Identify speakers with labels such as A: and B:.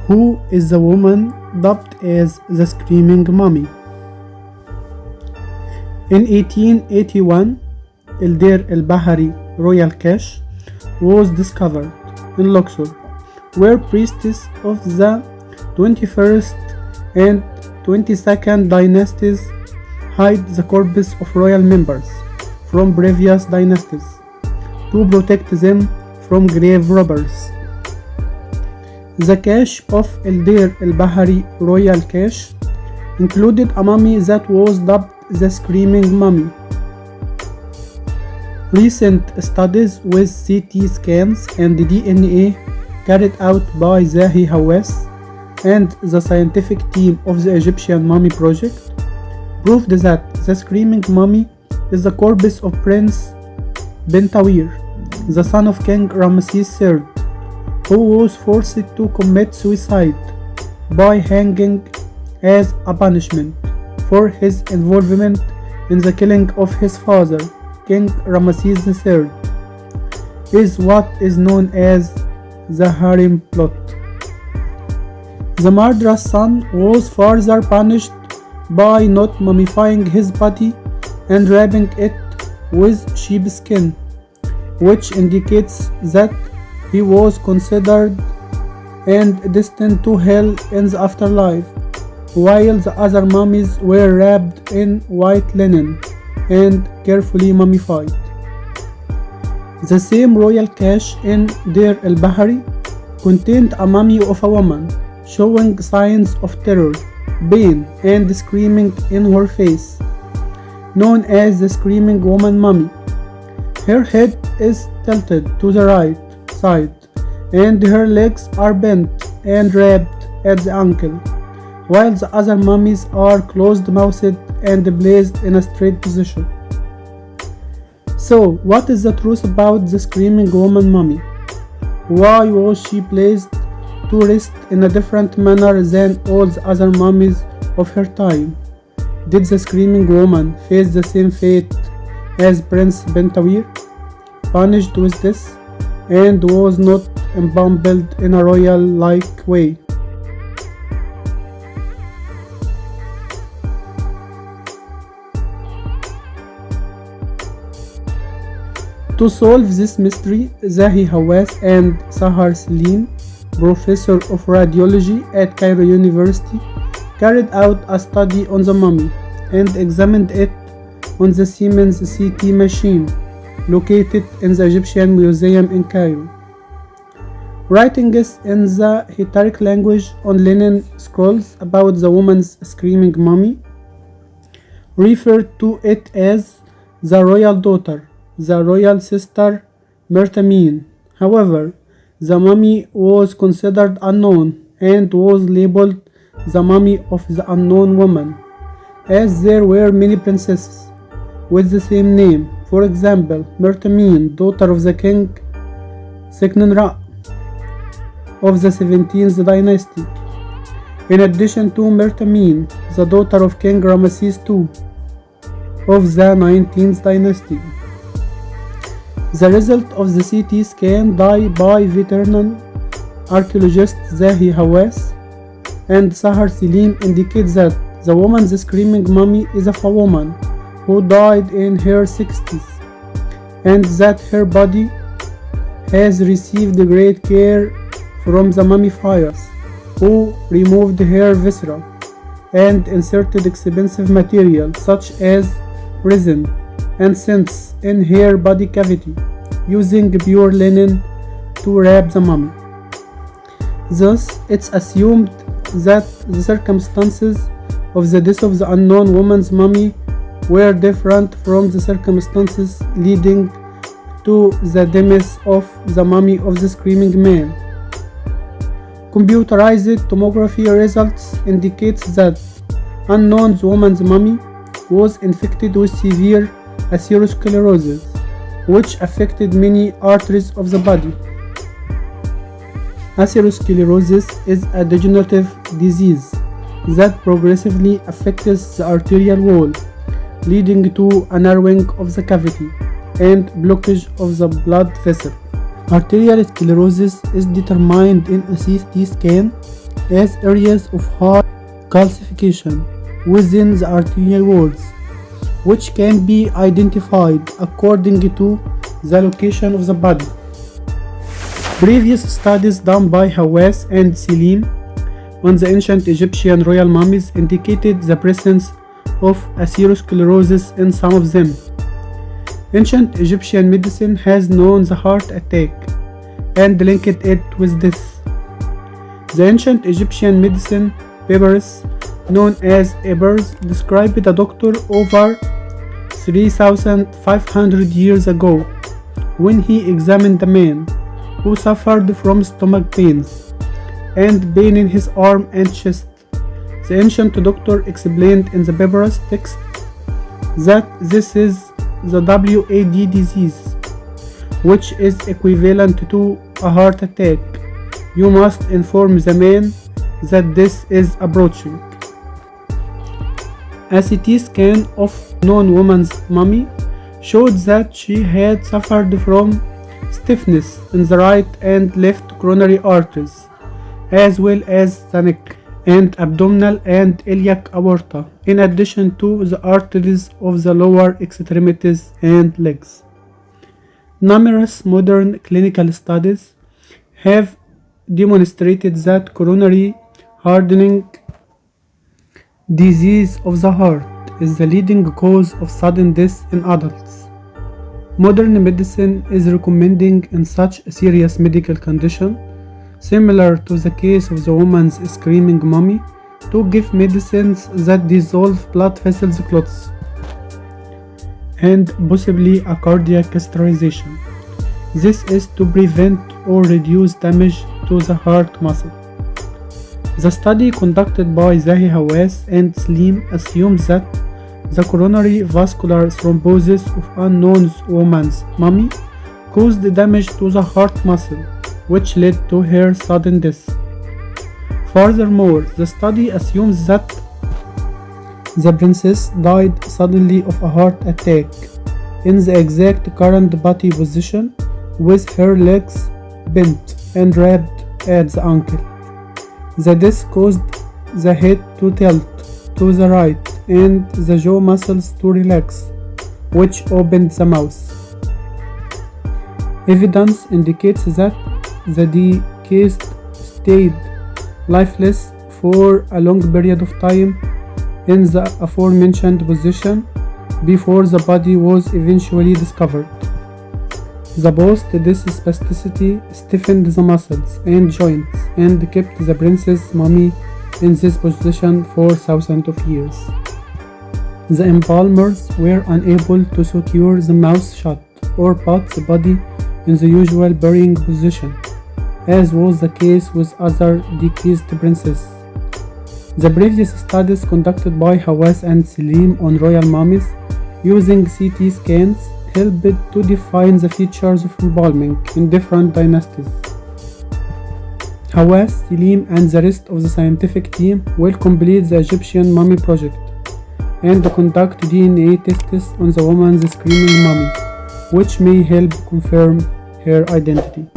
A: Who is the woman dubbed as the Screaming Mummy? In 1881, Deir el-Bahari royal cache was discovered in Luxor, where priests of the 21st and 22nd dynasties hide the corpses of royal members from previous dynasties to protect them from grave robbers. The cache of Deir el-Bahari royal cache included a mummy that was dubbed the Screaming Mummy. Recent studies with CT scans and DNA carried out by Zahi Hawass and the scientific team of the Egyptian Mummy Project proved that the Screaming Mummy is the corpse of Prince Bentawir, the son of King Ramesses III, who was forced to commit suicide by hanging as a punishment for his involvement in the killing of his father, King Ramesses III, is what is known as the harem plot. The murderous son was further punished by not mummifying his body and wrapping it with sheepskin, which indicates that he was considered and destined to hell in the afterlife, while the other mummies were wrapped in white linen and carefully mummified. The same royal cache in Deir el-Bahari contained a mummy of a woman showing signs of terror, pain, and screaming in her face, known as the Screaming Woman Mummy. Her head is tilted to the right side and her legs are bent and wrapped at the ankle, while the other mummies are closed-mouthed and placed in a straight position. So, what is the truth about the Screaming Woman Mummy? Why was she placed to rest in a different manner than all the other mummies of her time? Did the Screaming Woman face the same fate as Prince Bentawir, punished with this, and was not embalmed in a royal-like way? To solve this mystery, Zahi Hawass and Sahar Salim, professor of radiology at Cairo University, carried out a study on the mummy and examined it on the Siemens CT machine located in the Egyptian Museum in Cairo. Writings in the Hittite language on linen scrolls about the woman's screaming mummy referred to it as the royal daughter, the royal sister Mertamin. However, the mummy was considered unknown and was labeled the mummy of the unknown woman, as there were many princesses with the same name. For example, Mertamin, daughter of the king Seknenra of the 17th dynasty, in addition to Mertamin, the daughter of King Ramesses II of the 19th dynasty. The result of the CT scan done by veteran archaeologists Zahi Hawass and Sahar Salim indicates that the woman's screaming mummy is of a woman who died in her 60s, and that her body has received great care from the mummifiers, who removed her viscera and inserted expensive material such as resin and scents in her body cavity, using pure linen to wrap the mummy. Thus, it's assumed that the circumstances of the death of the unknown woman's mummy were different from the circumstances leading to the demise of the mummy of the screaming man. Computerized tomography results indicates that unknown woman's mummy was infected with severe atherosclerosis, which affected many arteries of the body. Atherosclerosis is a degenerative disease that progressively affects the arterial wall, leading to a narrowing of the cavity and blockage of the blood vessel. Arterial sclerosis is determined in a CT scan as areas of high calcification within the arterial walls, which can be identified according to the location of the body. Previous studies done by Hawass and Selim on the ancient Egyptian royal mummies indicated the presence of atherosclerosis in some of them. Ancient Egyptian medicine has known the heart attack and linked it with this. The ancient Egyptian medicine papyrus, known as Ebers, described a doctor over 3,500 years ago when he examined a man who suffered from stomach pains and pain in his arm and chest. The ancient doctor explained in the papyrus text that this is the WAD disease, which is equivalent to a heart attack. You must inform the man that this is approaching. A CT scan of known woman's mummy showed that she had suffered from stiffness in the right and left coronary arteries, as well as the neck and abdominal and iliac aorta, in addition to the arteries of the lower extremities and legs. Numerous modern clinical studies have demonstrated that coronary hardening disease of the heart is the leading cause of sudden death in adults. Modern medicine is recommending in such a serious medical condition, similar to the case of the woman's screaming mummy, to give medicines that dissolve blood vessels clots and possibly a cardiac catheterization. This is to prevent or reduce damage to the heart muscle. The study conducted by Zahi Hawass and Selim assumes that the coronary vascular thrombosis of unknown woman's mummy caused damage to the heart muscle, which led to her sudden death. Furthermore, the study assumes that the princess died suddenly of a heart attack in the exact current body position, with her legs bent and wrapped at the ankle. The death caused the head to tilt to the right and the jaw muscles to relax, which opened the mouth. Evidence indicates that the deceased stayed lifeless for a long period of time in the aforementioned position before the body was eventually discovered. The post-death spasticity stiffened the muscles and joints and kept the princess mummy in this position for thousands of years. The embalmers were unable to secure the mouth shut or put the body in the usual burying position, as was the case with other deceased princes. The previous studies conducted by Hawass and Selim on royal mummies using CT scans helped to define the features of embalming in different dynasties. Hawass, Selim and the rest of the scientific team will complete the Egyptian mummy project and conduct DNA tests on the woman's screaming mummy, which may help confirm her identity.